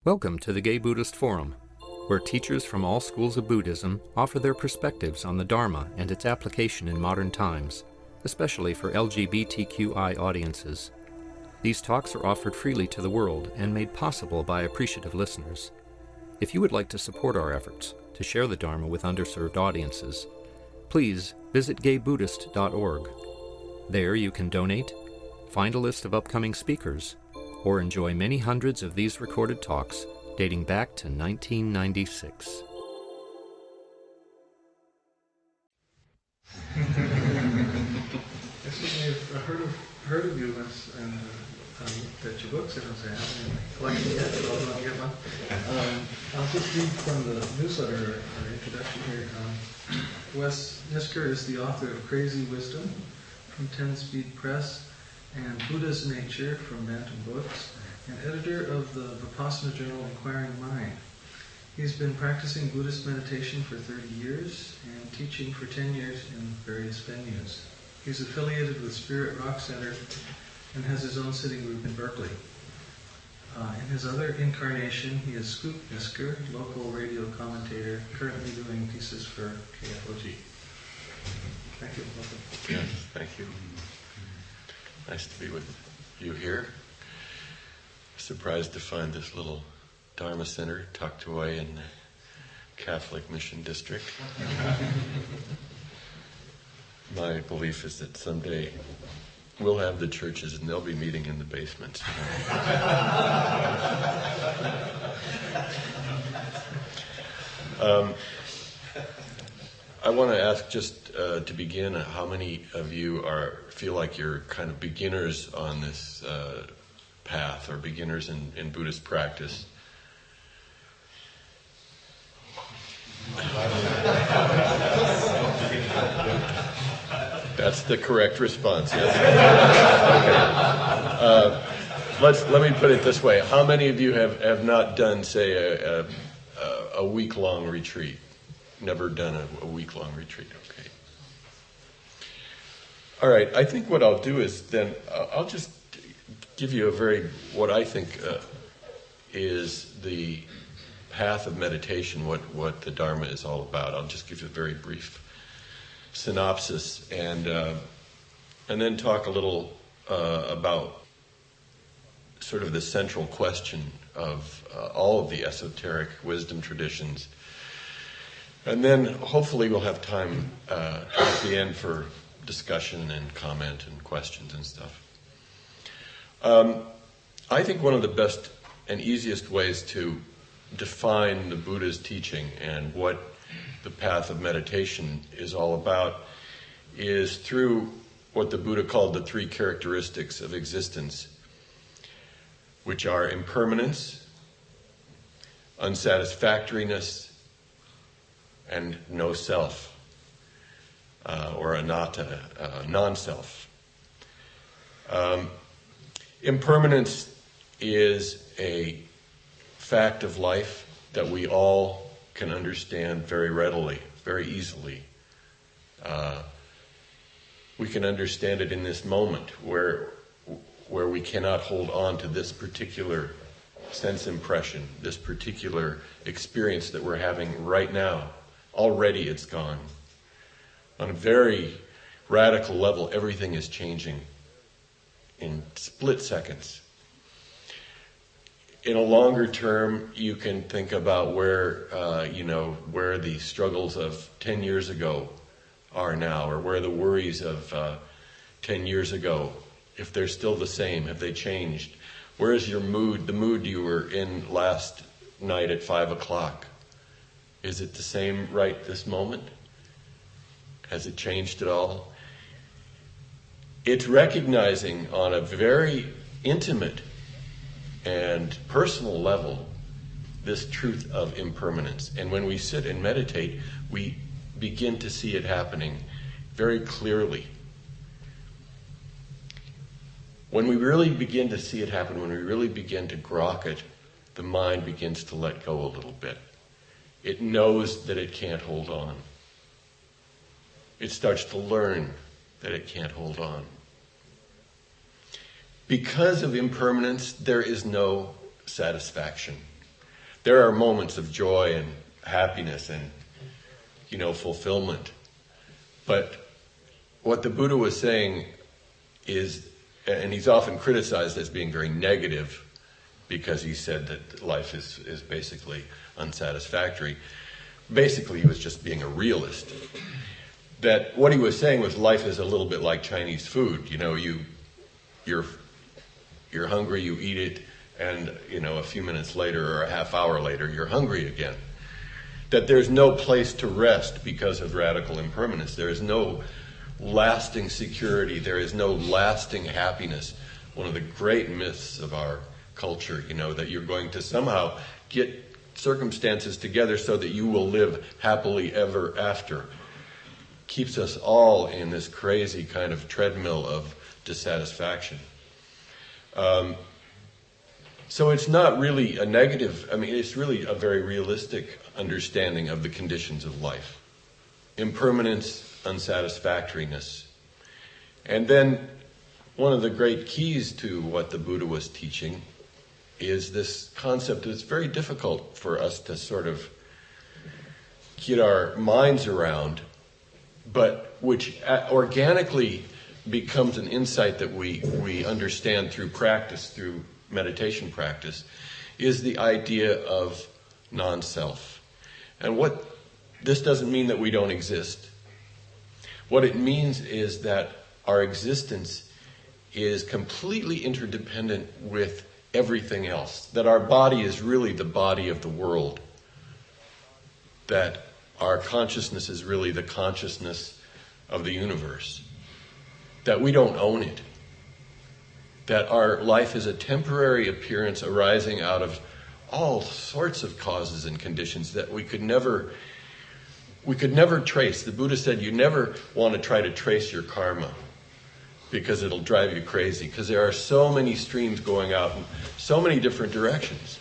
Welcome to the Gay Buddhist Forum, where teachers from all schools of Buddhism offer their perspectives on the Dharma and its application in modern times, especially for LGBTQI audiences. These talks are offered freely to the world and made possible by appreciative listeners. If you would like to support our efforts to share the Dharma with underserved audiences, please visit gaybuddhist.org. There you can donate, find a list of upcoming speakers, or enjoy many hundreds of these recorded talks dating back to 1996. I've heard of you and that your books. I don't say I haven't collected yet, but I'll get one. I'll just read from the newsletter or introduction here. Wes Nisker is the author of Crazy Wisdom from 10 Speed Press and Buddha's Nature from Bantam Books, and editor of the Vipassana journal Inquiring Minds. He's been practicing Buddhist meditation for 30 years and teaching for 10 years in various venues. He's affiliated with Spirit Rock Center and has his own sitting group in Berkeley. In his other incarnation, he is Scoop Nisker, local radio commentator, currently doing pieces for KFOG. Thank you. Welcome. Yes, thank you. Nice to be with you here. Surprised to find this little Dharma center tucked away in the Catholic Mission District. My belief is that someday we'll have the churches and they'll be meeting in the basement. I want to ask just to begin, how many of you feel like you're kind of beginners on this path, or beginners in Buddhist practice? That's the correct response, yes? Okay. Let me put it this way. How many of you have not done, say, a week-long retreat? Never done a week-long retreat, okay. All right, I think what I'll do is then, I'll just give you what I think is the path of meditation, what the Dharma is all about. I'll just give you a very brief synopsis and then talk a little about sort of the central question of all of the esoteric wisdom traditions. And then hopefully we'll have time at the end for discussion and comment and questions and stuff. I think one of the best and easiest ways to define the Buddha's teaching and what the path of meditation is all about is through what the Buddha called the three characteristics of existence, which are impermanence, unsatisfactoriness, and no self, or anatta, non-self. Impermanence is a fact of life that we all can understand very readily, very easily. We can understand it in this moment where we cannot hold on to this particular sense impression, this particular experience that we're having right now. Already it's gone. On a very radical level, everything is changing in split seconds. In a longer term, you can think about where the struggles of 10 years ago are now, or where the worries of 10 years ago, if they're still the same, have they changed? Where is your mood, the mood you were in last night at 5 o'clock? Is it the same right this moment? Has it changed at all? It's recognizing on a very intimate and personal level this truth of impermanence. And when we sit and meditate, we begin to see it happening very clearly. When we really begin to see it happen, when we really begin to grok it, the mind begins to let go a little bit. It knows that it can't hold on. It starts to learn that it can't hold on. Because of impermanence, there is no satisfaction. There are moments of joy and happiness and, fulfillment. But what the Buddha was saying is, and he's often criticized as being very negative because he said that life is basically unsatisfactory. Basically, he was just being a realist. That what he was saying was life is a little bit like Chinese food. You're hungry, you eat it, and a few minutes later or a half hour later, you're hungry again. That there's no place to rest because of radical impermanence. There is no lasting security. There is no lasting happiness. One of the great myths of our culture, that you're going to somehow get circumstances together so that you will live happily ever after, keeps us all in this crazy kind of treadmill of dissatisfaction. So it's not really a negative, it's really a very realistic understanding of the conditions of life. Impermanence, unsatisfactoriness. And then one of the great keys to what the Buddha was teaching is this concept that's very difficult for us to sort of get our minds around, but which organically becomes an insight that we understand through practice, through meditation practice, is the idea of non-self. And what this doesn't mean that we don't exist. What it means is that our existence is completely interdependent with everything else. That our body is really the body of the world. That our consciousness is really the consciousness of the universe. That we don't own it. That our life is a temporary appearance arising out of all sorts of causes and conditions that we could never trace. The Buddha said you never want to try to trace your karma because it'll drive you crazy, because there are so many streams going out in so many different directions.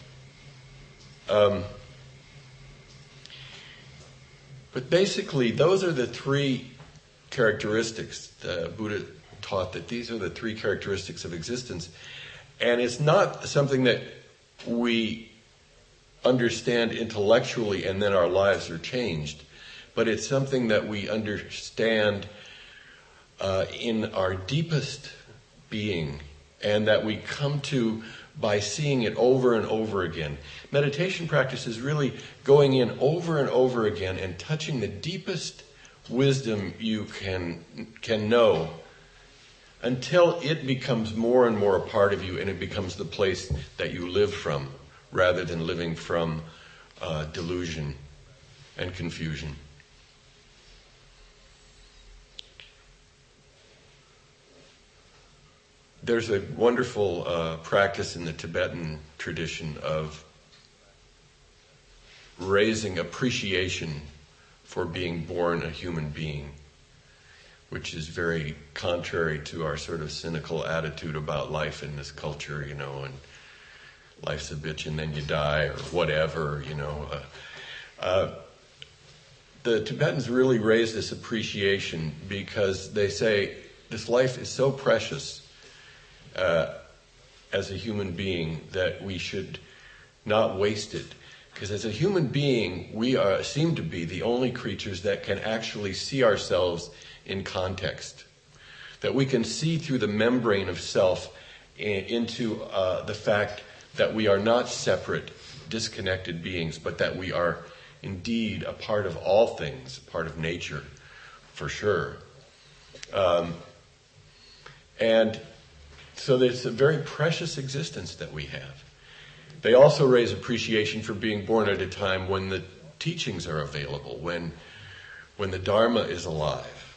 But basically, those are the three characteristics. The Buddha taught that these are the three characteristics of existence. And it's not something that we understand intellectually and then our lives are changed, but it's something that we understand in our deepest being, and that we come to by seeing it over and over again. Meditation practice is really going in over and over again and touching the deepest wisdom you can know, until it becomes more and more a part of you and it becomes the place that you live from, rather than living from delusion and confusion. There's a wonderful practice in the Tibetan tradition of raising appreciation for being born a human being, which is very contrary to our sort of cynical attitude about life in this culture, and life's a bitch and then you die, or whatever, The Tibetans really raise this appreciation because they say this life is so precious as a human being that we should not waste it. Because as a human being, we seem to be the only creatures that can actually see ourselves in context. That we can see through the membrane of self into the fact that we are not separate, disconnected beings, but that we are indeed a part of all things, a part of nature, for sure. And so there's a very precious existence that we have. They also raise appreciation for being born at a time when the teachings are available, when the Dharma is alive.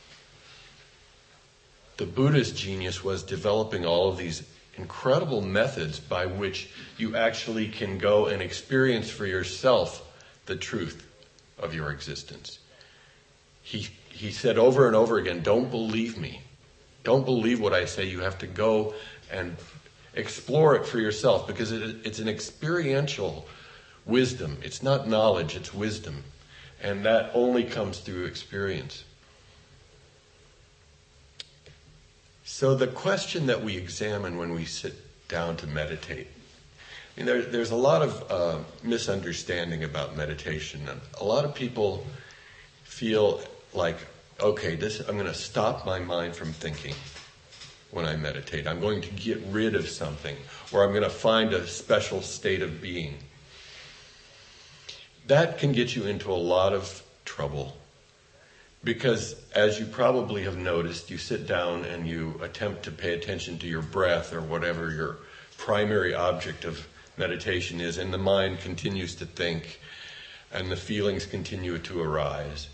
The Buddha's genius was developing all of these incredible methods by which you actually can go and experience for yourself the truth of your existence. He said over and over again, don't believe me. Don't believe what I say. You have to go and explore it for yourself, because it's an experiential wisdom. It's not knowledge, it's wisdom. And that only comes through experience. So the question that we examine when we sit down to meditate, I mean, there's a lot of misunderstanding about meditation. And a lot of people feel like, okay, I'm going to stop my mind from thinking when I meditate. I'm going to get rid of something, or I'm going to find a special state of being. That can get you into a lot of trouble. Because, as you probably have noticed, you sit down and you attempt to pay attention to your breath or whatever your primary object of meditation is, and the mind continues to think, and the feelings continue to arise.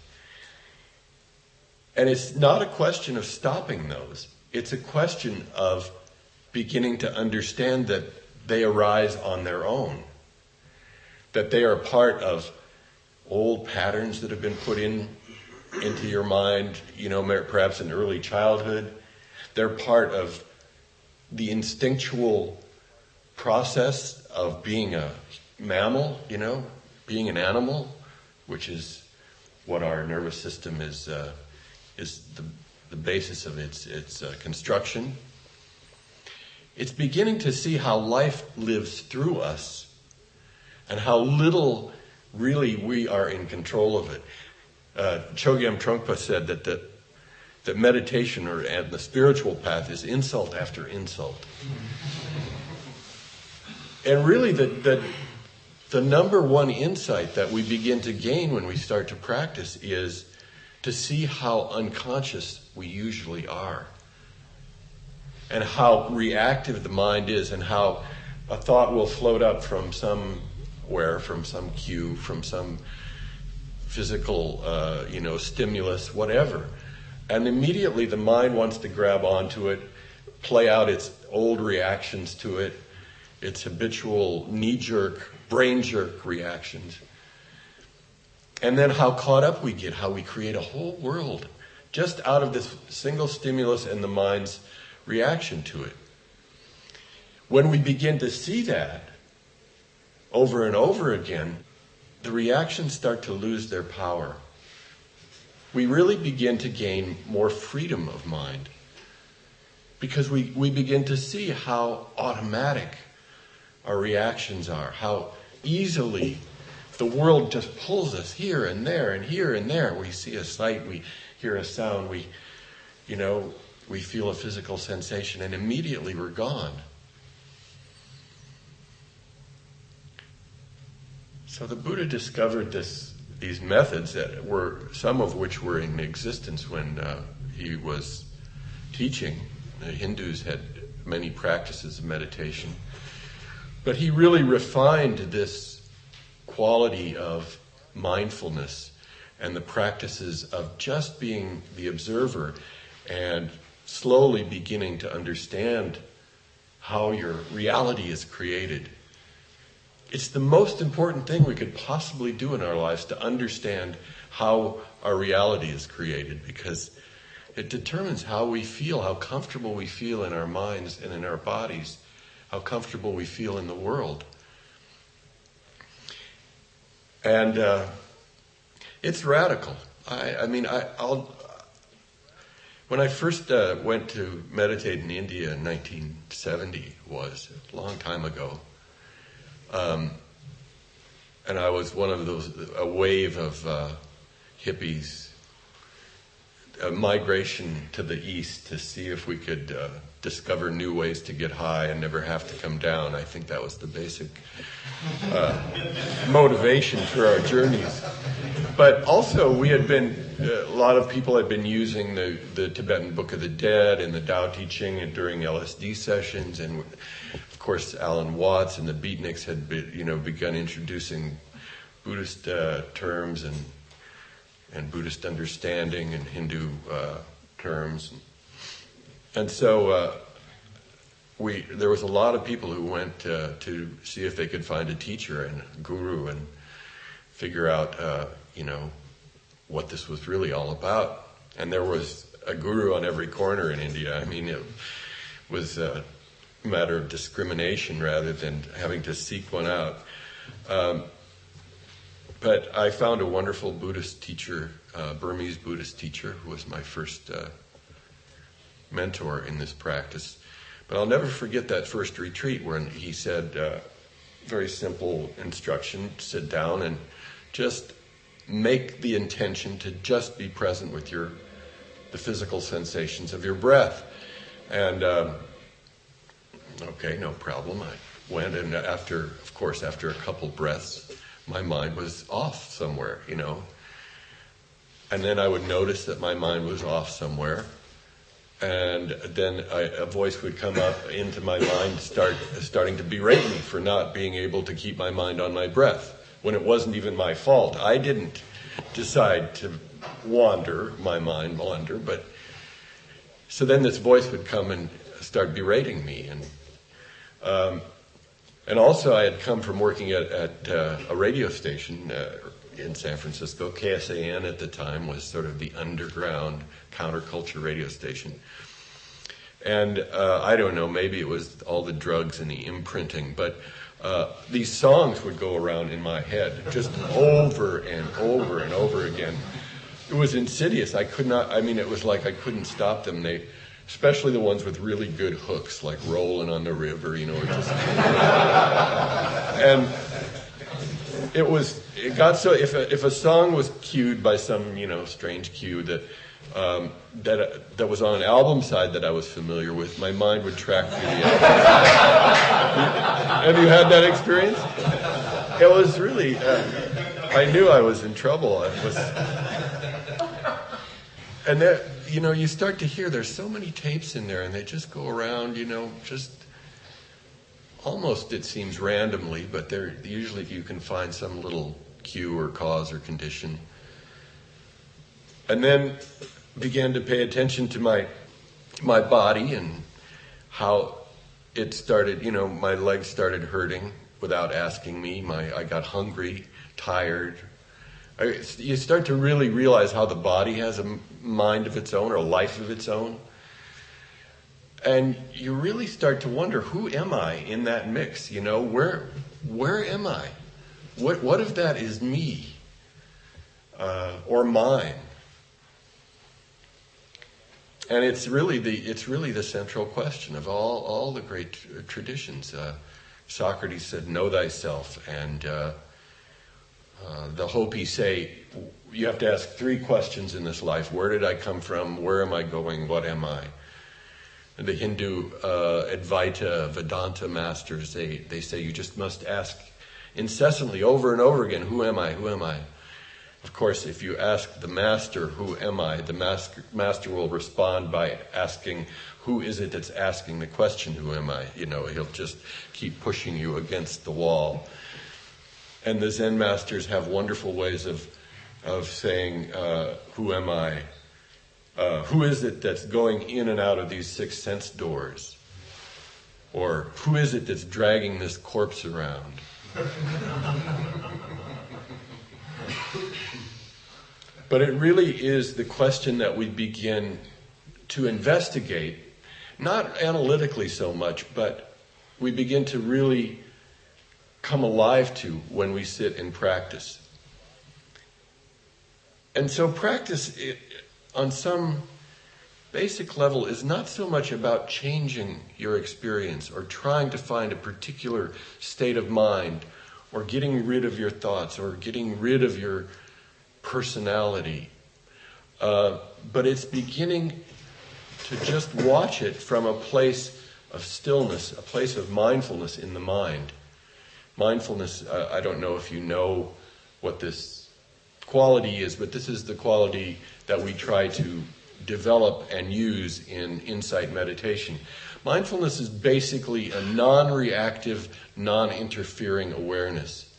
And it's not a question of stopping those. It's a question of beginning to understand that they arise on their own, that they are part of old patterns that have been put into your mind, perhaps in early childhood. They're part of the instinctual process of being a mammal, being an animal, which is what our nervous system is the basis of its construction. It's beginning to see how life lives through us and how little really we are in control of it. Chogyam Trungpa said that meditation and the spiritual path is insult after insult. And really the number one insight that we begin to gain when we start to practice is to see how unconscious we usually are, and how reactive the mind is, and how a thought will float up from somewhere, from some cue, from some physical, stimulus, whatever. And immediately the mind wants to grab onto it, play out its old reactions to it, its habitual knee-jerk, brain-jerk reactions. And then how caught up we get, how we create a whole world just out of this single stimulus and the mind's reaction to it. When we begin to see that over and over again, the reactions start to lose their power. We really begin to gain more freedom of mind, because we begin to see how automatic our reactions are, how easily the world just pulls us here and there and here and there. We see a sight, we hear a sound, we feel a physical sensation, and immediately we're gone. So the Buddha discovered these methods that some of which were in existence when he was teaching. The Hindus had many practices of meditation. But he really refined this quality of mindfulness and the practices of just being the observer and slowly beginning to understand how your reality is created. It's the most important thing we could possibly do in our lives, to understand how our reality is created, because it determines how we feel, how comfortable we feel in our minds and in our bodies, how comfortable we feel in the world. And it's radical. When I first went to meditate in India in 1970, was a long time ago, and I was one of a wave of hippies, a migration to the east to see if we could discover new ways to get high and never have to come down. I think that was the basic motivation for our journeys. But also a lot of people had been using the Tibetan Book of the Dead and the Tao Te Ching and during LSD sessions, and of course Alan Watts and the Beatniks had begun introducing Buddhist terms and Buddhist understanding and Hindu terms. And so there was a lot of people who went to see if they could find a teacher and a guru and figure out, what this was really all about. And there was a guru on every corner in India. I mean, it was a matter of discrimination rather than having to seek one out. But I found a wonderful Buddhist teacher, Burmese Buddhist teacher, who was my first mentor in this practice. But I'll never forget that first retreat when he said, very simple instruction: sit down and just make the intention to just be present with the physical sensations of your breath. And okay, no problem. I went, and after a couple breaths, my mind was off somewhere, And then I would notice that my mind was off somewhere. And then a voice would come up into my mind, starting to berate me for not being able to keep my mind on my breath, when it wasn't even my fault. I didn't decide to my mind wander, but so then this voice would come and start berating me. And also I had come from working at a radio station in San Francisco. KSAN at the time was sort of the underground counterculture radio station. And I don't know, maybe it was all the drugs and the imprinting, but these songs would go around in my head just over and over and over again. It was insidious. It was like I couldn't stop them. Especially the ones with really good hooks, like Rolling on the River, and it got so, if a song was cued by some, strange cue that was on an album side that I was familiar with, my mind would track through the album. Have you had that experience? It was really, I knew I was in trouble. And there, you start to hear there's so many tapes in there, and they just go around, just almost, it seems, randomly, but they're usually you can find some little cue or cause or condition. And then began to pay attention to my body and how it started, my legs started hurting without asking me. I got hungry, tired. You start to really realize how the body has a mind of its own, or a life of its own. And you really start to wonder, who am I in that mix? Where am I? What if that is me? Or mine? And it's really the central question of all the great traditions. Socrates said, "Know thyself," and the Hopi say, you have to ask 3 questions in this life. Where did I come from? Where am I going? What am I? And the Hindu Advaita Vedanta masters, they say you just must ask incessantly, over and over again, who am I? Who am I? Of course, if you ask the master, who am I, the master will respond by asking, who is it that's asking the question, who am I? He'll just keep pushing you against the wall. And the Zen masters have wonderful ways of saying, who am I? Who is it that's going in and out of these 6 sense doors? Or who is it that's dragging this corpse around? But it really is the question that we begin to investigate, not analytically so much, but we begin to really come alive to when we sit in practice. And so practice, on some basic level, is not so much about changing your experience or trying to find a particular state of mind or getting rid of your thoughts or getting rid of your personality. But it's beginning to just watch it from a place of stillness, a place of mindfulness in the mind. Mindfulness, I don't know if you know what this quality is, but this is the quality that we try to develop and use in insight meditation. Mindfulness is basically a non-reactive, non-interfering awareness.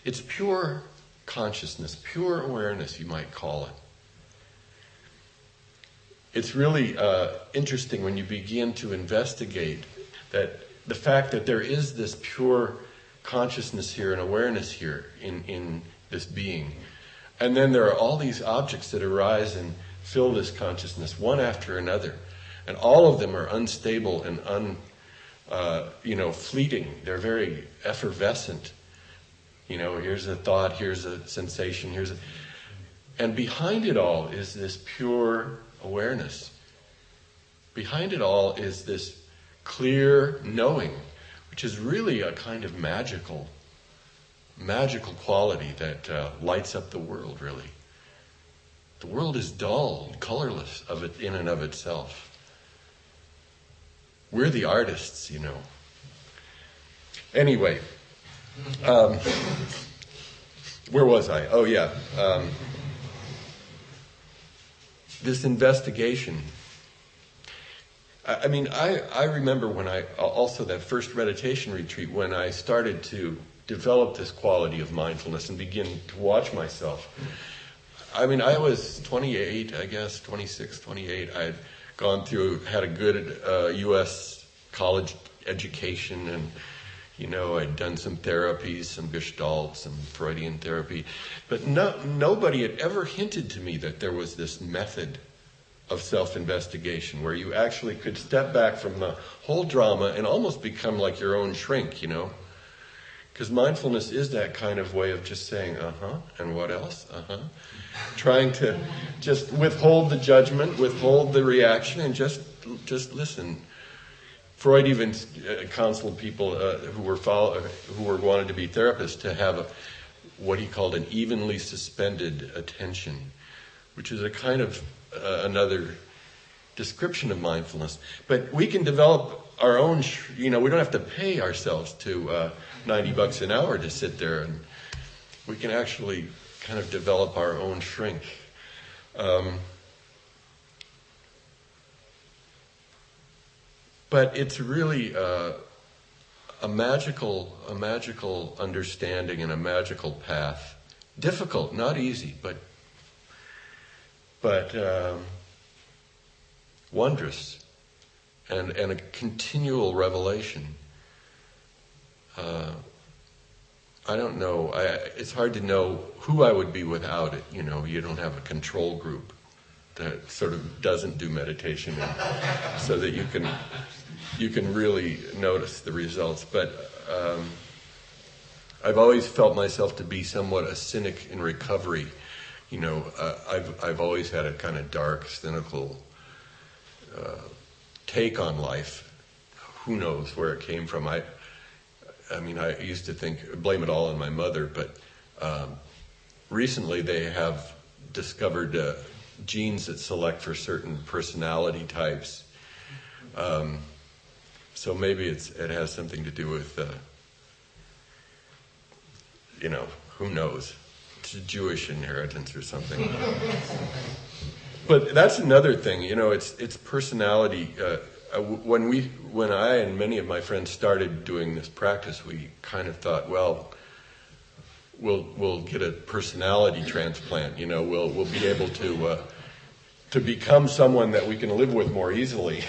It's pure consciousness, pure awareness, you might call it. It's really interesting when you begin to investigate that the fact that there is this pure consciousness here and awareness here in this being. And then there are all these objects that arise and fill this consciousness one after another. And all of them are unstable and fleeting. They're very effervescent. Here's a thought, here's a sensation, and behind it all is this pure awareness. Behind it all is this clear knowing, which is really a kind of magical quality that lights up the world, really. The world is dull, colorless in and of itself. We're the artists, you know. Anyway, where was I? Oh, yeah. This investigation. I mean, I remember when also that first meditation retreat, when I started to develop this quality of mindfulness and begin to watch myself. I mean, I was 28, I guess, 26, 28. I had had a good U.S. college education, and, you know, I'd done some therapies, some Gestalt, some Freudian therapy. But nobody had ever hinted to me that there was this method of self-investigation where you actually could step back from the whole drama and almost become like your own shrink, you know? Because mindfulness is that kind of way of just saying, and what else? Trying to just withhold the judgment, withhold the reaction, and just listen. Freud even counseled people who were wanted to be therapists to have what he called an evenly suspended attention, which is a kind of another description of mindfulness. But we can develop our own, we don't have to pay ourselves to $90 an hour to sit there, and we can actually kind of develop our own shrink. But it's really a magical understanding and a magical path. Difficult, not easy, but wondrous, and a continual revelation. I don't know. It's hard to know who I would be without it. You know, you don't have a control group that sort of doesn't do meditation, so that you can really notice the results. But I've always felt myself to be somewhat a cynic in recovery. You know, I've always had a kind of dark, cynical take on life. Who knows where it came from? I mean, I used to blame it all on my mother, but recently they have discovered genes that select for certain personality types. So maybe it has something to do with, who knows? It's a Jewish inheritance or something. But that's another thing, it's personality. When I and many of my friends started doing this practice, we kind of thought, well, we'll get a personality transplant. We'll be able to become someone that we can live with more easily.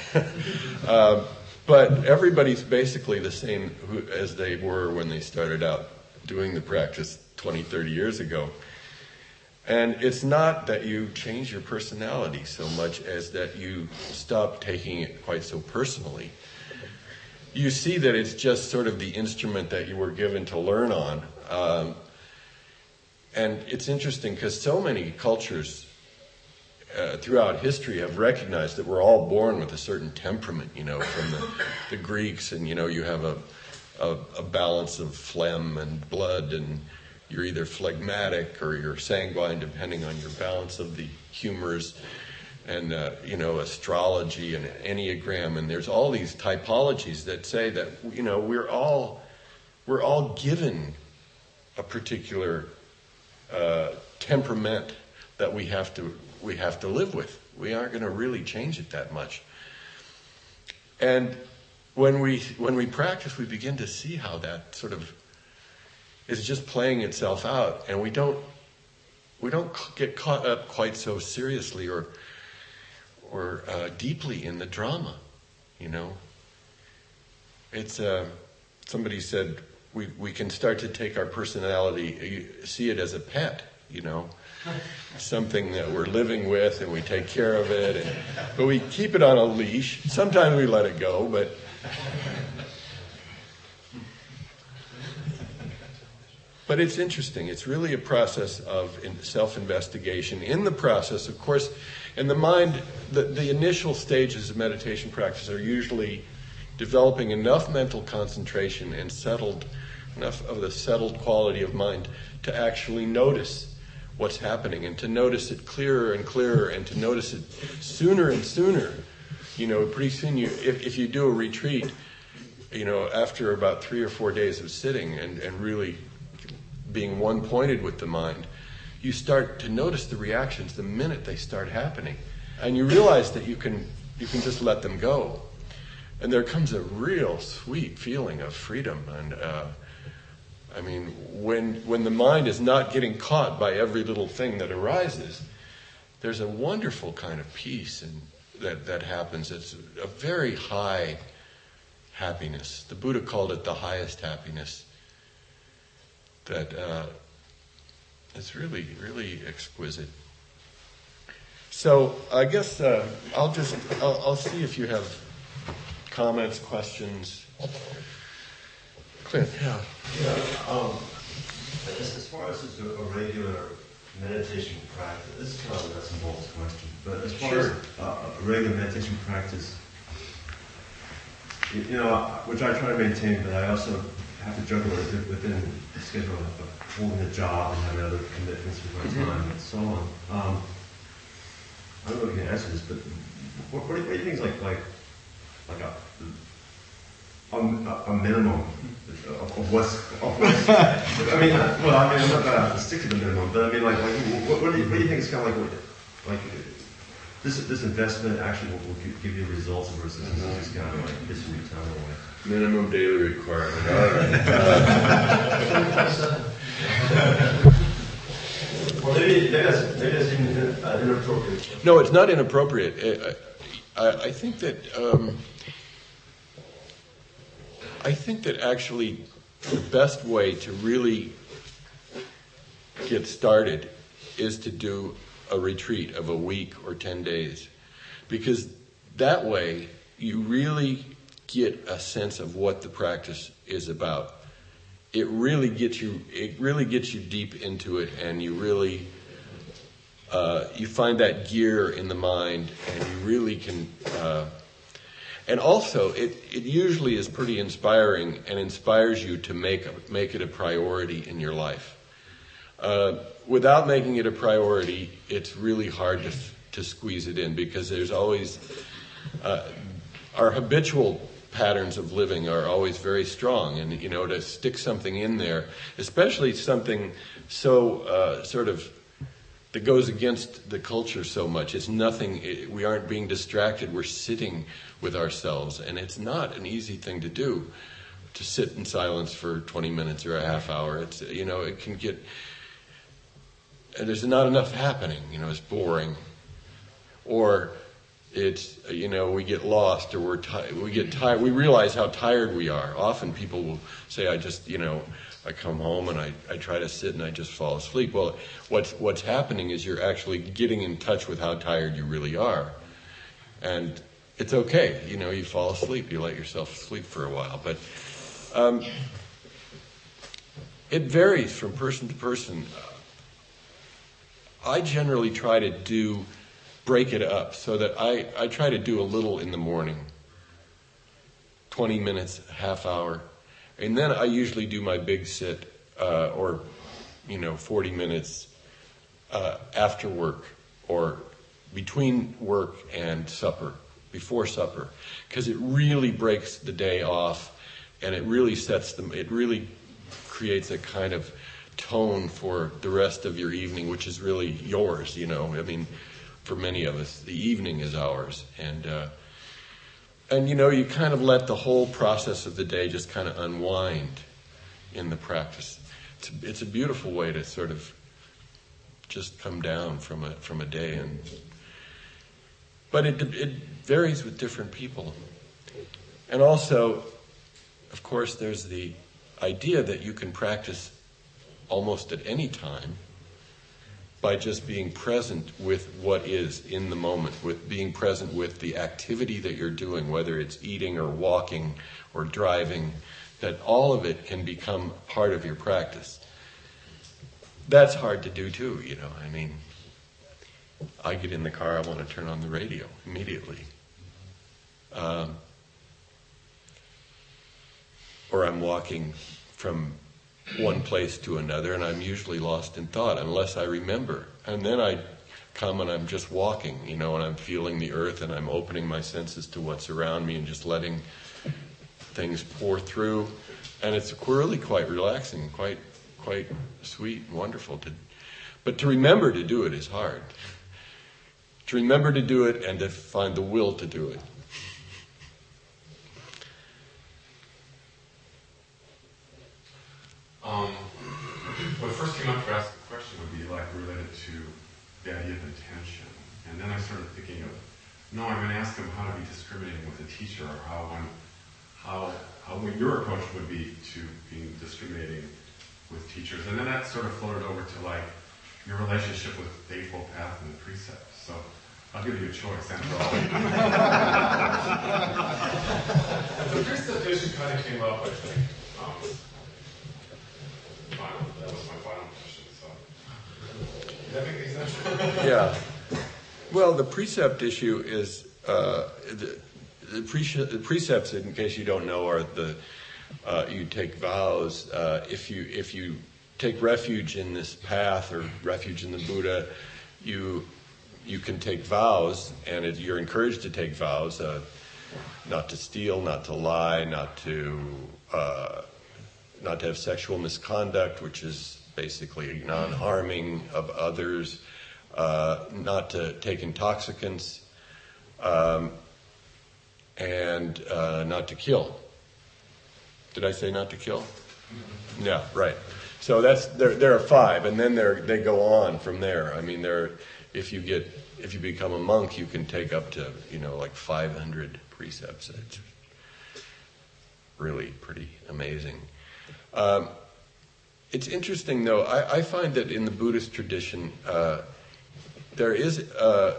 But everybody's basically the same as they were when they started out doing the practice 20, 30 years ago. And it's not that you change your personality so much as that you stop taking it quite so personally. You see that it's just sort of the instrument that you were given to learn on. And it's interesting because so many cultures throughout history have recognized that we're all born with a certain temperament, from the Greeks, and you have a balance of phlegm and blood, and you're either phlegmatic or you're sanguine, depending on your balance of the humors, and astrology and Enneagram, and there's all these typologies that say that we're all given a particular temperament that we have to live with. We aren't going to really change it that much. And when we practice, we begin to see how that sort of is just playing itself out, and we don't get caught up quite so seriously or deeply in the drama. It's somebody said we can start to take our personality, see it as a pet, something that we're living with, and we take care of it, but we keep it on a leash. Sometimes we let it go, but it's interesting. It's really a process of self-investigation. In the process, of course, in the mind, the initial stages of meditation practice are usually developing enough mental concentration and enough of the settled quality of mind to actually notice what's happening, and to notice it clearer and clearer, and to notice it sooner and sooner. Pretty soon, if you do a retreat, after about 3 or 4 days of sitting and really being one-pointed with the mind, you start to notice the reactions the minute they start happening. And you realize that you can just let them go. And there comes a real sweet feeling of freedom. And when the mind is not getting caught by every little thing that arises, there's a wonderful kind of peace that happens. It's a very high happiness. The Buddha called it the highest happiness. That it's really, really exquisite. So I guess I'll see if you have comments, questions. Clint, yeah. As far as a regular meditation practice, this is kind of a nuts and bolts question, but as far as a regular meditation practice, which I try to maintain, but I also have to juggle it within the schedule of holding a job and having other commitments with my time and so on. I don't know if you can answer this, but what do you think is like a minimum of what's I'm not gonna have to stick to the minimum, but what do you think is kind of like this investment actually will give you results versus just kind of like pissing your time away? Minimum daily requirement. All right. Well, maybe that's inappropriate. No, it's not inappropriate. I think that actually the best way to really get started is to do a retreat of a week or 10 days, because that way you really get a sense of what the practice is about. It really gets you deep into it, and you really you find that gear in the mind, and you really can. And also, it usually is pretty inspiring and inspires you to make it a priority in your life. Without making it a priority, it's really hard to squeeze it in, because there's always our habitual patterns of living are always very strong, and to stick something in there, especially something so sort of that goes against the culture so much. It's nothing. We aren't being distracted. We're sitting with ourselves, and it's not an easy thing to do, to sit in silence for 20 minutes or a half hour. It's it can get, and there's not enough happening. It's boring, or it's we get lost, or we get tired. We realize how tired we are. Often people will say, I come home and I try to sit and I just fall asleep. Well, what's happening is you're actually getting in touch with how tired you really are. And it's okay, you fall asleep, you let yourself sleep for a while. But it varies from person to person. I generally try to break it up so that I try to do a little in the morning, 20 minutes, half hour. And then I usually do my big sit, or 40 minutes after work, or between work and supper, before supper, because it really breaks the day off, and it really it really creates a kind of tone for the rest of your evening, which is really yours. For many of us, the evening is ours, and you kind of let the whole process of the day just kind of unwind in the practice. It's a beautiful way to sort of just come down from a day, but it varies with different people. And also, of course, there's the idea that you can practice almost at any time by just being present with what is in the moment, with being present with the activity that you're doing, whether it's eating or walking or driving, that all of it can become part of your practice. That's hard to do too, I get in the car, I want to turn on the radio immediately. or I'm walking from one place to another, and I'm usually lost in thought unless I remember. And then I come and I'm just walking, and I'm feeling the earth, and I'm opening my senses to what's around me and just letting things pour through. And it's really quite relaxing, quite sweet and wonderful. But to remember to do it is hard. To remember to do it and to find the will to do it. What first came up to ask the question would be related to the idea of intention. And then I started thinking of, no, I'm going to ask them how to be discriminating with a teacher, or how your approach would be to being discriminating with teachers. And then that sort of floated over to your relationship with the Eightfold Path and the precepts. So I'll give you a choice after all. The precept issue kind of came up, I think. That was my final question. So does that make any sense? Yeah. Well, the precept issue is the precepts, in case you don't know, are you take vows. If you take refuge in this path or refuge in the Buddha, you can take vows, and you're encouraged to take vows, not to steal, not to lie, not to have sexual misconduct, which is basically non-harming of others, not to take intoxicants, and not to kill. Did I say not to kill? Yeah, right. So there are 5, and then they go on from there. I mean, if you become a monk, you can take up to 500 precepts. It's really pretty amazing. It's interesting, though. I find that in the Buddhist tradition, there is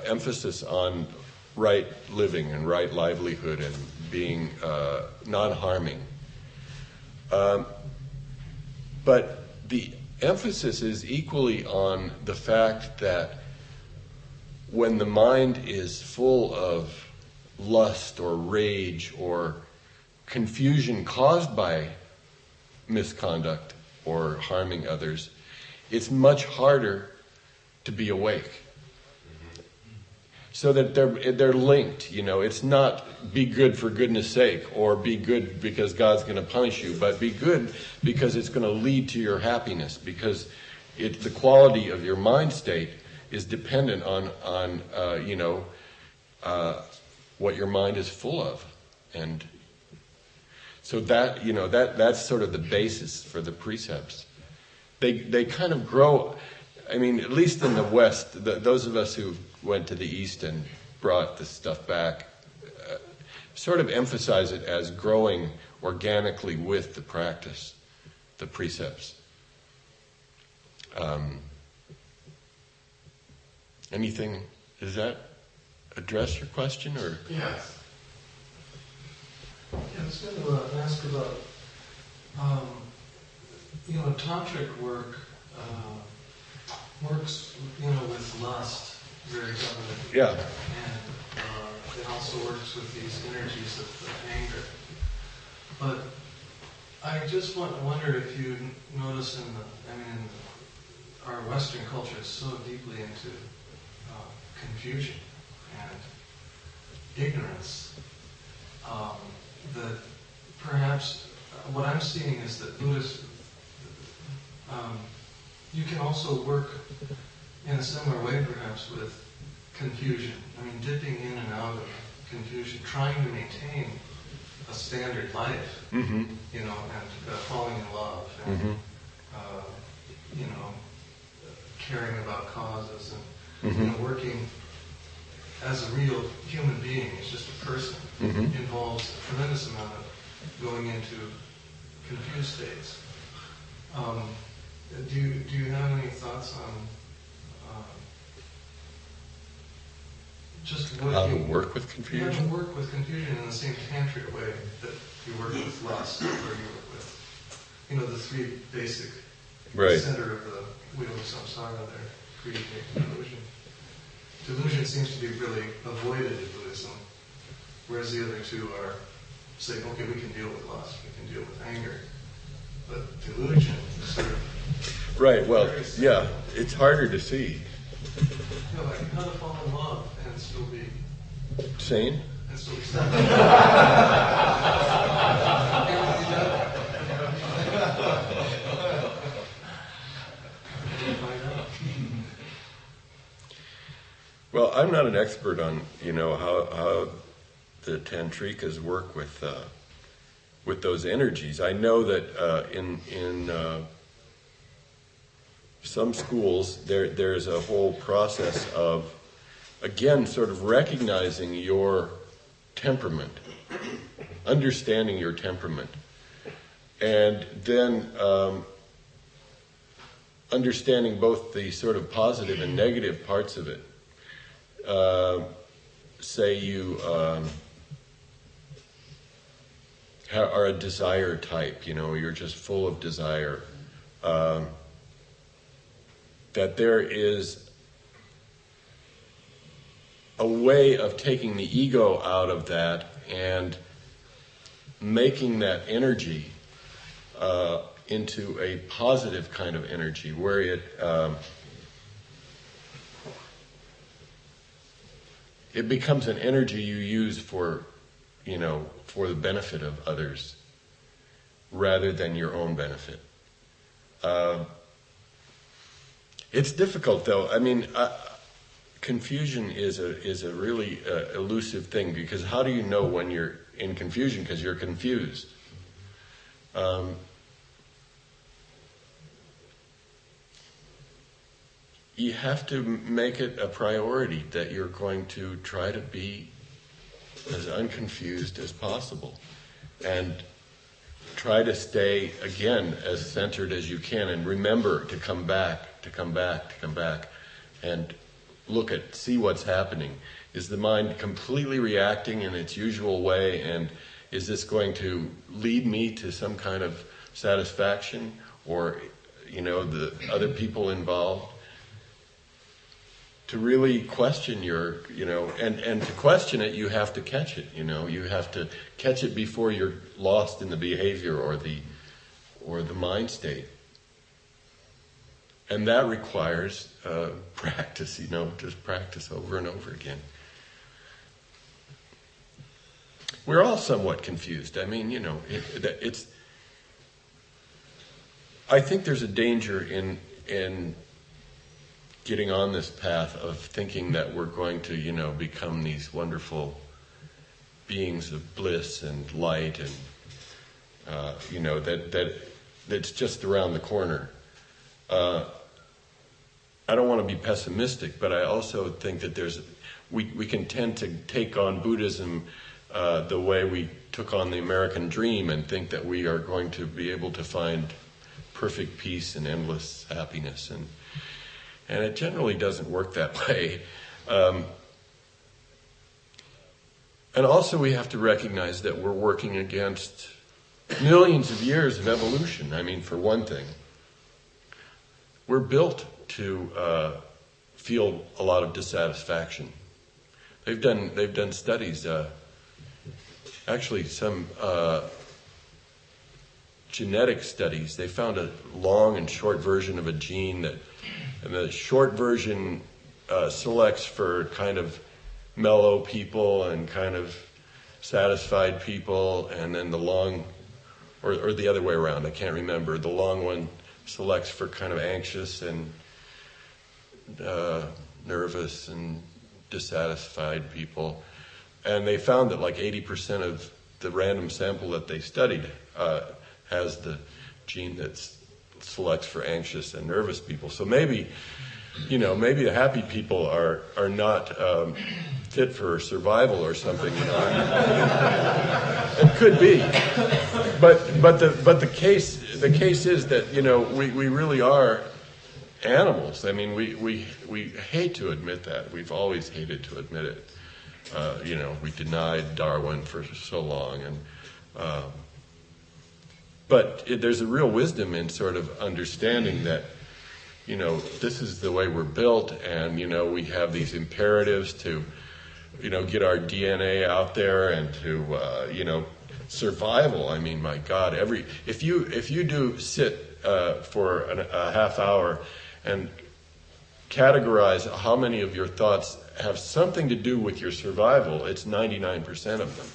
emphasis on right living and right livelihood and being non-harming. But the emphasis is equally on the fact that when the mind is full of lust or rage or confusion caused by misconduct or harming others, it's much harder to be awake. So that they're linked, It's not be good for goodness sake, or be good because God's going to punish you, but be good because it's going to lead to your happiness, because the quality of your mind state is dependent on what your mind is full of. And so that's sort of the basis for the precepts. They kind of grow. I mean, at least in the West, those of us who went to the East and brought this stuff back sort of emphasize it as growing organically with the practice, the precepts. Anything? Does that address your question, or? Yes. Yeah, I was going to ask about, tantric work works, with lust very heavily. Yeah. And it also works with these energies of anger. But I just wonder if you notice our Western culture is so deeply into confusion and ignorance that perhaps what I'm seeing is that Buddhists, you can also work in a similar way perhaps with confusion. I mean, dipping in and out of confusion, trying to maintain a standard life, Mm-hmm. and falling in love, and, Mm-hmm. caring about causes, and Mm-hmm. working as a real human being, as just a person, Mm-hmm. involves a tremendous amount of going into confused states. Do you have any thoughts on just what How you to work with confusion? How to work with confusion in the same tantric way that you work with lust, or you work with, the 3 basic Right. center of the wheel of samsara there, greed, hate, delusion. Delusion seems to be really avoided in Buddhism, whereas the other 2 are saying, okay, we can deal with lust, we can deal with anger. But delusion is sort of... Right, well, yeah, it's harder to see. You know, like how to fall in love and still be... Sane? And still be sane. Well, I'm not an expert on, how the tantrikas work with those energies. I know that in some schools there's a whole process of, again, sort of recognizing your temperament, understanding your temperament, and then understanding both the sort of positive and negative parts of it. Say you are a desire type, you're just full of desire, that there is a way of taking the ego out of that and making that energy into a positive kind of energy where it becomes an energy you use for the benefit of others rather than your own benefit. It's difficult, though. I mean, confusion is a really elusive thing, because how do you know when you're in confusion? Because you're confused. You have to make it a priority that you're going to try to be as unconfused as possible and try to stay, again, as centered as you can, and remember to come back and see what's happening. Is the mind completely reacting in its usual way, and is this going to lead me to some kind of satisfaction, or the other people involved? To really question and to question it, you have to catch it. You have to catch it before you're lost in the behavior or the mind state, and that requires practice. Just practice over and over again. We're all somewhat confused. I mean, it's. I think there's a danger in getting on this path of thinking that we're going to, become these wonderful beings of bliss and light, and that's just around the corner. I don't want to be pessimistic, but I also think that we can tend to take on Buddhism the way we took on the American dream, and think that we are going to be able to find perfect peace and endless happiness, and it generally doesn't work that way. And also we have to recognize that we're working against millions of years of evolution. I mean, for one thing, we're built to feel a lot of dissatisfaction. They've done studies, actually some genetic studies. They found a long and short version of a gene and the short version selects for kind of mellow people and kind of satisfied people, and then the long, or the other way around, I can't remember. The long one selects for kind of anxious and nervous and dissatisfied people. And they found that like 80% of the random sample that they studied has the gene that selects for anxious and nervous people. So maybe the happy people are not fit for survival or something. It could be, but the case is that we really are animals. I mean, we hate to admit that. We've always hated to admit it. We denied Darwin for so long, but there's a real wisdom in sort of understanding that, this is the way we're built, and, we have these imperatives to, get our DNA out there and to, survival, I mean, my God, if you do sit for a half hour and categorize how many of your thoughts have something to do with your survival, it's 99% of them.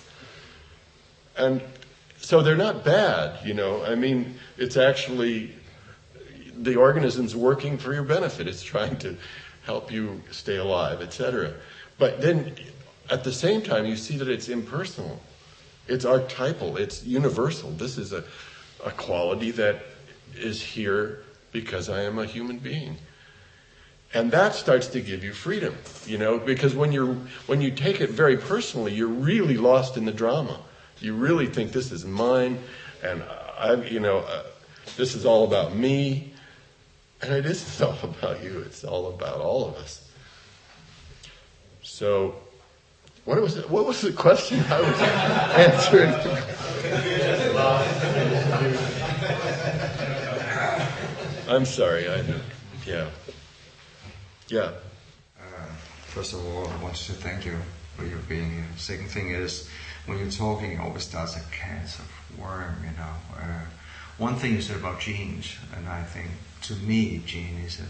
And so they're not bad, I mean, it's actually the organism's working for your benefit. It's trying to help you stay alive, etc. But then at the same time, you see that it's impersonal. It's archetypal. It's universal. This is a quality that is here because I am a human being. And that starts to give you freedom, because when you take it very personally, you're really lost in the drama. You really think this is mine, and this is all about me. And it isn't all about you. It's all about all of us. So, what was the question I was answering? I'm sorry. Yeah. First of all, I want to thank you for your being here. Second thing is, when you're talking, it always starts a cancer worm, One thing you said about genes, and I think, to me, gene is a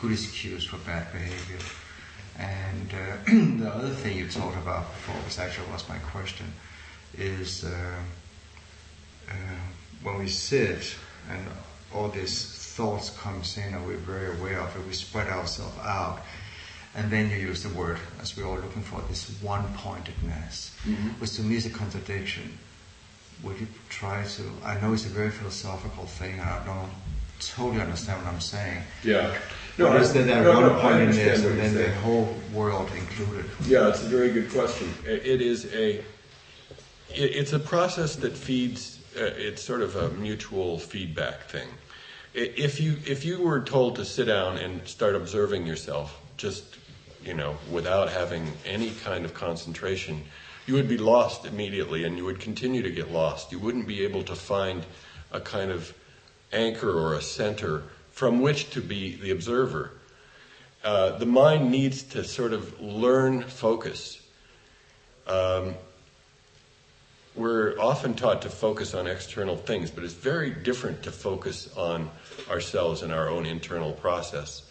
good excuse for bad behavior. And the other thing you talked about before, which actually was my question, is when we sit and all these thoughts comes in and we're very aware of it, we spread ourselves out. And then you use the word, as we're all looking for, this one-pointedness, which to me is a contradiction. Would you try to, I know it's a very philosophical thing, and I don't totally understand what I'm saying. Yeah. No, is there that one-pointedness and then the whole world included? Yeah, it's a very good question. It's a process that feeds, it's sort of a mutual feedback thing. If you were told to sit down and start observing yourself, just, without having any kind of concentration, you would be lost immediately, and you would continue to get lost. You wouldn't be able to find a kind of anchor or a center from which to be the observer. The mind needs to sort of learn focus. We're often taught to focus on external things, but it's very different to focus on ourselves and our own internal process.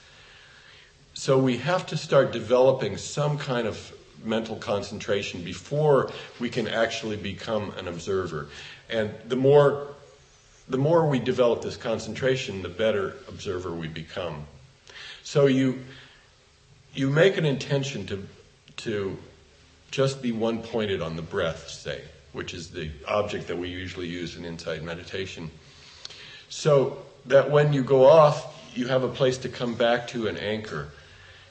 So we have to start developing some kind of mental concentration before we can actually become an observer. And the more we develop this concentration, the better observer we become. So you make an intention to just be one-pointed on the breath, say, which is the object that we usually use in insight meditation. So that when you go off, you have a place to come back to and anchor.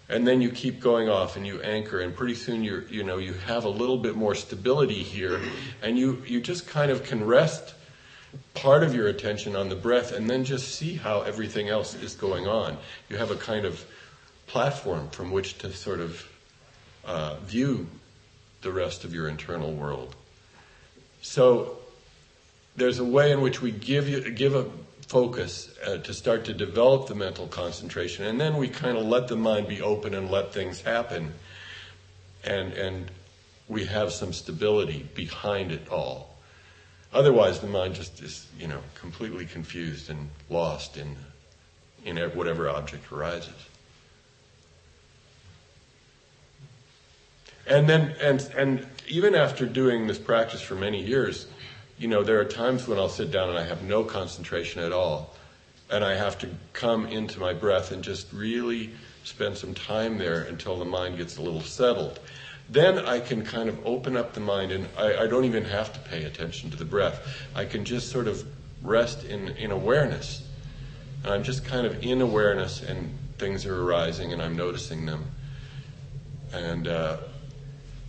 And then you keep going off and you anchor, and pretty soon you have a little bit more stability here, and you just kind of can rest part of your attention on the breath and then just see how everything else is going on. You have a kind of platform from which to sort of view the rest of your internal world. So there's a way in which we give a focus to start to develop the mental concentration, and then we kind of let the mind be open and let things happen, and we have some stability behind it all. Otherwise the mind just is completely confused and lost in whatever object arises. And then and even after doing this practice for many years, there are times when I'll sit down and I have no concentration at all. And I have to come into my breath and just really spend some time there until the mind gets a little settled. Then I can kind of open up the mind, and I don't even have to pay attention to the breath. I can just sort of rest in awareness. And I'm just kind of in awareness, and things are arising and I'm noticing them. And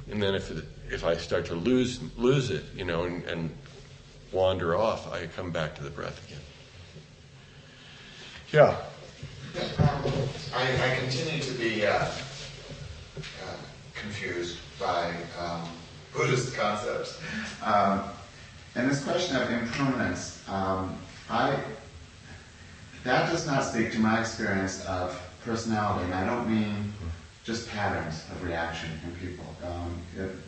then if I start to lose it, and wander off, I come back to the breath again. Yeah. I continue to be confused by Buddhist concepts. And this question of impermanence, that does not speak to my experience of personality, and I don't mean just patterns of reaction in people.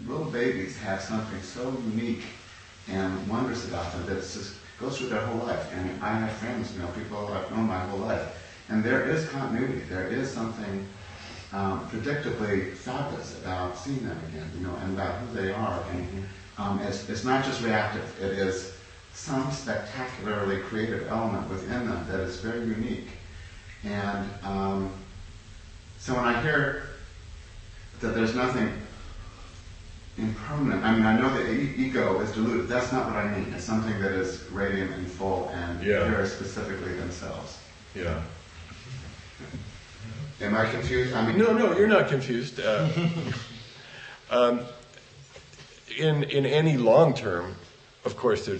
Little babies have something so unique and wonders about them that just goes through their whole life. And I have friends, people I've known my whole life, and there is continuity. There is something predictably fabulous about seeing them again, and about who they are. And it's not just reactive. It is some spectacularly creative element within them that is very unique. And so when I hear that there's nothing impermanent, I know that ego is deluded. That's not what I mean. It's something that is radiant and full and very specifically themselves. Yeah. Am I confused? No, you're not confused. In any long term, of course, they're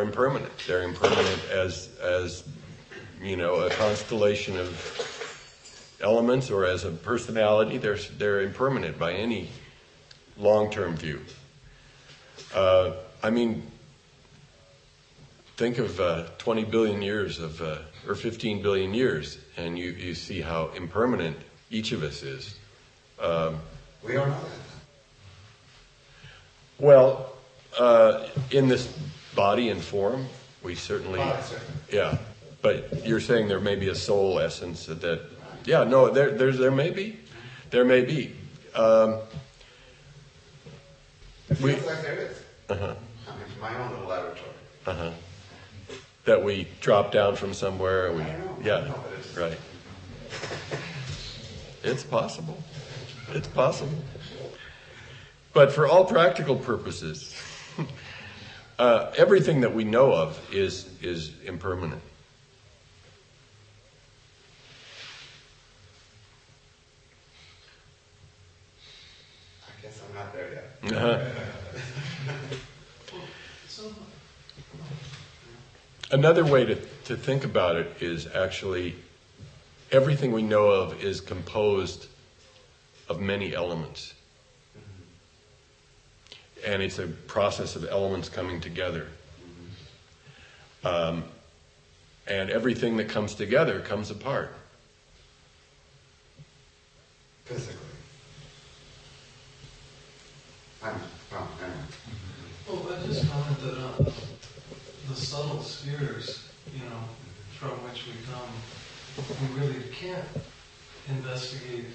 impermanent. They're impermanent as a constellation of elements, or as a personality. They're impermanent by any long-term view. Think of 20 billion years or 15 billion years, and you see how impermanent each of us is. We don't know that. Well, in this body and form, we certainly... Yeah, but you're saying there may be a soul essence that... Yeah, no, there may be. There may be. It feels like there is. My own little laboratory. That we drop down from somewhere. I don't know, but it's... Right. It's possible. It's possible. But for all practical purposes, everything that we know of is impermanent. I guess I'm not there yet. Another way to think about it is actually everything we know of is composed of many elements. And it's a process of elements coming together. And everything that comes together comes apart. Physically. Well, I just commented on the subtle spheres, from which we come. We really can't investigate.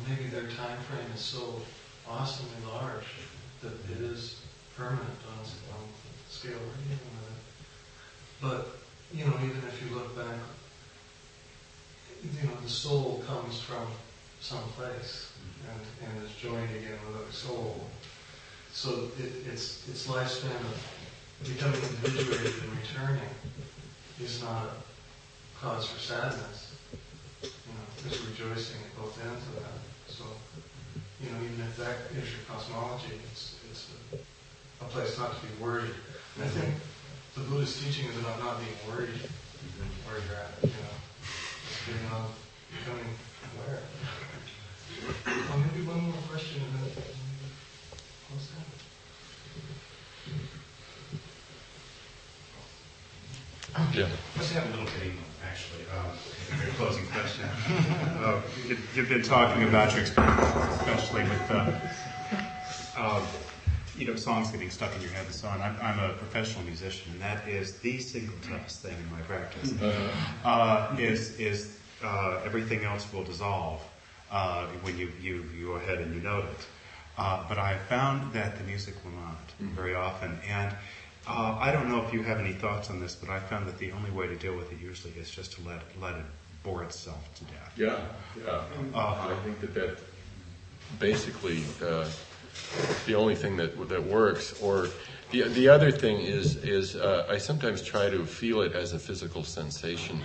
Maybe their time frame is so awesomely large that it is permanent on the scale we're dealing with it. But, even if you look back, the soul comes from some place and is joined again with a soul. So its lifespan of becoming individuated and returning is not a cause for sadness. There's rejoicing at both ends of that. So, even if that is your cosmology, it's a place not to be worried. And I think the Buddhist teaching is about not being worried where you're at, just being on, becoming aware. Maybe one more question and then close down. Yeah. I just have a little bitty, actually, a closing question. You've been talking about your experience, especially with songs getting stuck in your head and so on. I'm a professional musician, and that is the single toughest thing in my practice. Is everything else will dissolve when you go ahead and you note it. But I have found that the music will not very often, and I don't know if you have any thoughts on this, but I found that the only way to deal with it usually is just to let it bore itself to death. Yeah. I think that basically the only thing that works. Or the other thing is I sometimes try to feel it as a physical sensation,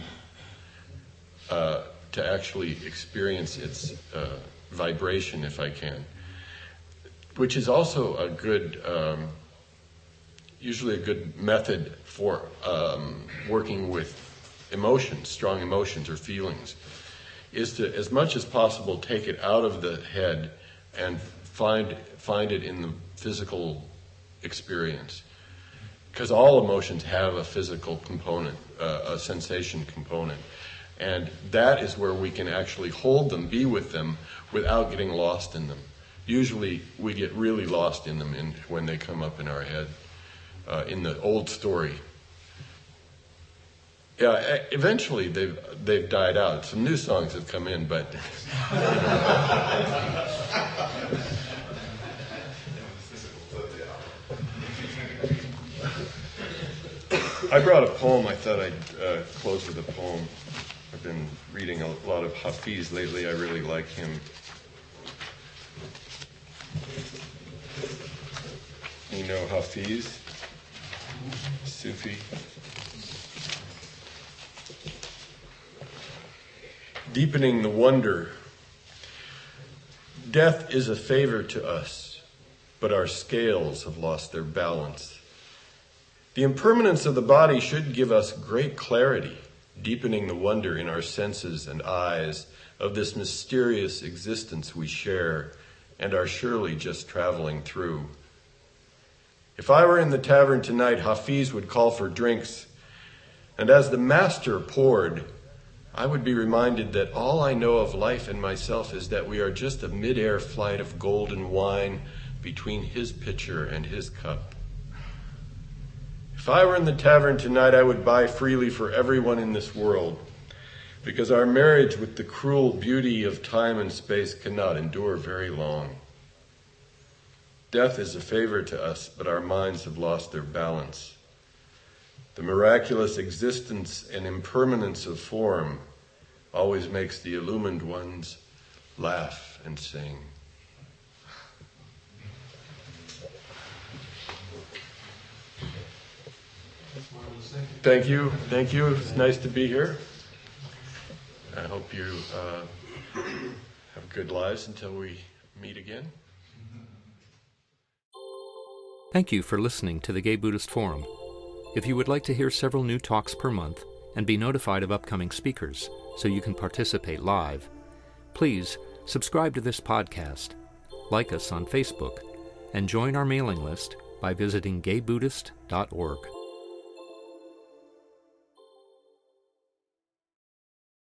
to actually experience its vibration if I can, which is also a good. Usually a good method for working with emotions, strong emotions or feelings, is to, as much as possible, take it out of the head and find it in the physical experience. Because all emotions have a physical component, a sensation component. And that is where we can actually hold them, be with them, without getting lost in them. Usually we get really lost in them when they come up in our head, in the old story. Yeah, eventually they've died out. Some new songs have come in, but I brought a poem. I thought I'd close with a poem. I've been reading a lot of Hafiz lately. I really like him. You know Hafiz? Sufi. Deepening the wonder. Death is a favor to us, but our scales have lost their balance. The impermanence of the body should give us great clarity, deepening the wonder in our senses and eyes of this mysterious existence we share and are surely just traveling through. If I were in the tavern tonight, Hafiz would call for drinks, and as the master poured, I would be reminded that all I know of life and myself is that we are just a mid-air flight of golden wine between his pitcher and his cup. If I were in the tavern tonight, I would buy freely for everyone in this world, because our marriage with the cruel beauty of time and space cannot endure very long. Death is a favor to us, but our minds have lost their balance. The miraculous existence and impermanence of form always makes the illumined ones laugh and sing. Thank you. Thank you. It's nice to be here. I hope you have good lives until we meet again. Thank you for listening to the Gay Buddhist Forum. If you would like to hear several new talks per month and be notified of upcoming speakers so you can participate live, please subscribe to this podcast, like us on Facebook, and join our mailing list by visiting gaybuddhist.org.